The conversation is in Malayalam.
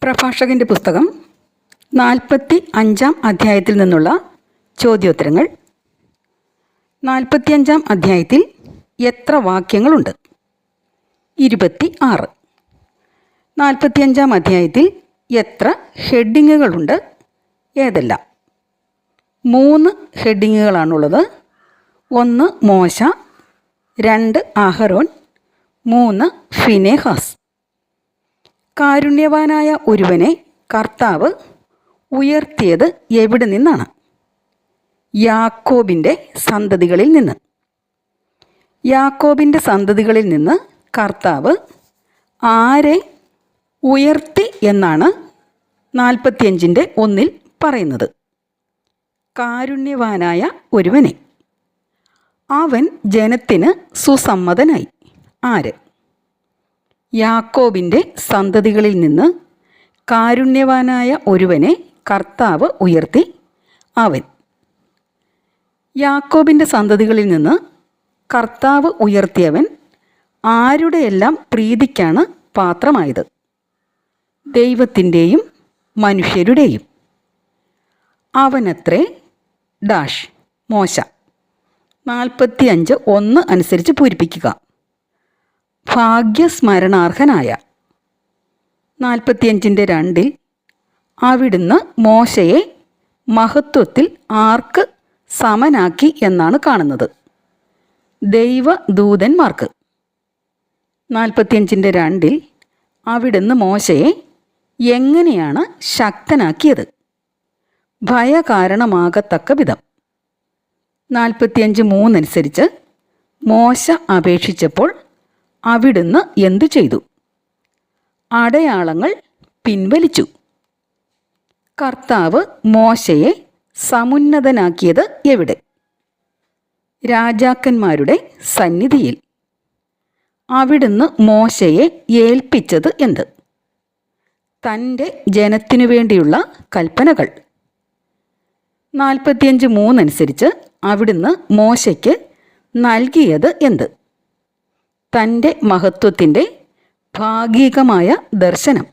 പ്രഭാഷകൻ്റെ പുസ്തകം 45-ാം അധ്യായത്തിൽ നിന്നുള്ള ചോദ്യോത്തരങ്ങൾ. 45-ാം അധ്യായത്തിൽ എത്ര വാക്യങ്ങളുണ്ട്? 26. 45-ാം അധ്യായത്തിൽ എത്ര ഹെഡിങ്ങുകളുണ്ട്? ഏതെല്ലാം? 3 ഹെഡിങ്ങുകളാണുള്ളത്. 1 മോശ, 2 അഹരോൻ, 3 ഫിനെഹാസ്. കാരുണ്യവാനായ ഒരുവനെ കർത്താവ് ഉയർത്തിയത് എവിടെ നിന്നാണ്? യാക്കോബിൻ്റെ സന്തതികളിൽ നിന്ന്. യാക്കോബിൻ്റെ സന്തതികളിൽ നിന്ന് കർത്താവ് ആരെ ഉയർത്തി എന്നാണ് 45-ൻ്റെ 1-ൽ പറയുന്നത്? കാരുണ്യവാനായ ഒരുവനെ. അവൻ ജനത്തിന് സുസമ്മതനായി. ആര്? യാക്കോബിൻ്റെ സന്തതികളിൽ നിന്ന് കാരുണ്യവാനായ ഒരുവനെ കർത്താവ് ഉയർത്തി. അവൻ. യാക്കോബിൻ്റെ സന്തതികളിൽ നിന്ന് കർത്താവ് ഉയർത്തിയവൻ ആരുടെയെല്ലാം പ്രീതിക്കാണ് പാത്രമായത്? ദൈവത്തിൻ്റെയും മനുഷ്യരുടെയും. അവനത്രേ ഡാഷ് മോശ. 45:1 അനുസരിച്ച് പൂരിപ്പിക്കുക. ഭാഗ്യസ്മരണാർഹനായ. 45-ൻ്റെ 2-ൽ അവിടുന്ന് മോശയെ മഹത്വത്തിൽ ആർക്ക് സമനാക്കി എന്നാണ് കാണുന്നത്? ദൈവദൂതന്മാർക്ക്. 45-ൻ്റെ 2-ൽ അവിടുന്ന് മോശയെ എങ്ങനെയാണ് ശക്തനാക്കിയത്? ഭയകാരണമാകത്തക്ക വിധം. 45:3 അനുസരിച്ച് മോശ അപേക്ഷിച്ചപ്പോൾ അവിടുന്ന് എന്തു ചെയ്തു? അടയാളങ്ങൾ പിൻവലിച്ചു. കർത്താവ് മോശയെ സമുന്നതനാക്കിയത് എവിടെ? രാജാക്കന്മാരുടെ സന്നിധിയിൽ. അവിടുന്ന് മോശയെ ഏൽപ്പിച്ചത് എന്ത്? തൻ്റെ ജനത്തിനു വേണ്ടിയുള്ള കൽപ്പനകൾ. 45:3 അനുസരിച്ച് അവിടുന്ന് മോശയ്ക്ക് നൽകിയത് എന്ത്? തൻ്റെ മഹത്വത്തിൻ്റെ ഭാഗികമായ ദർശനം.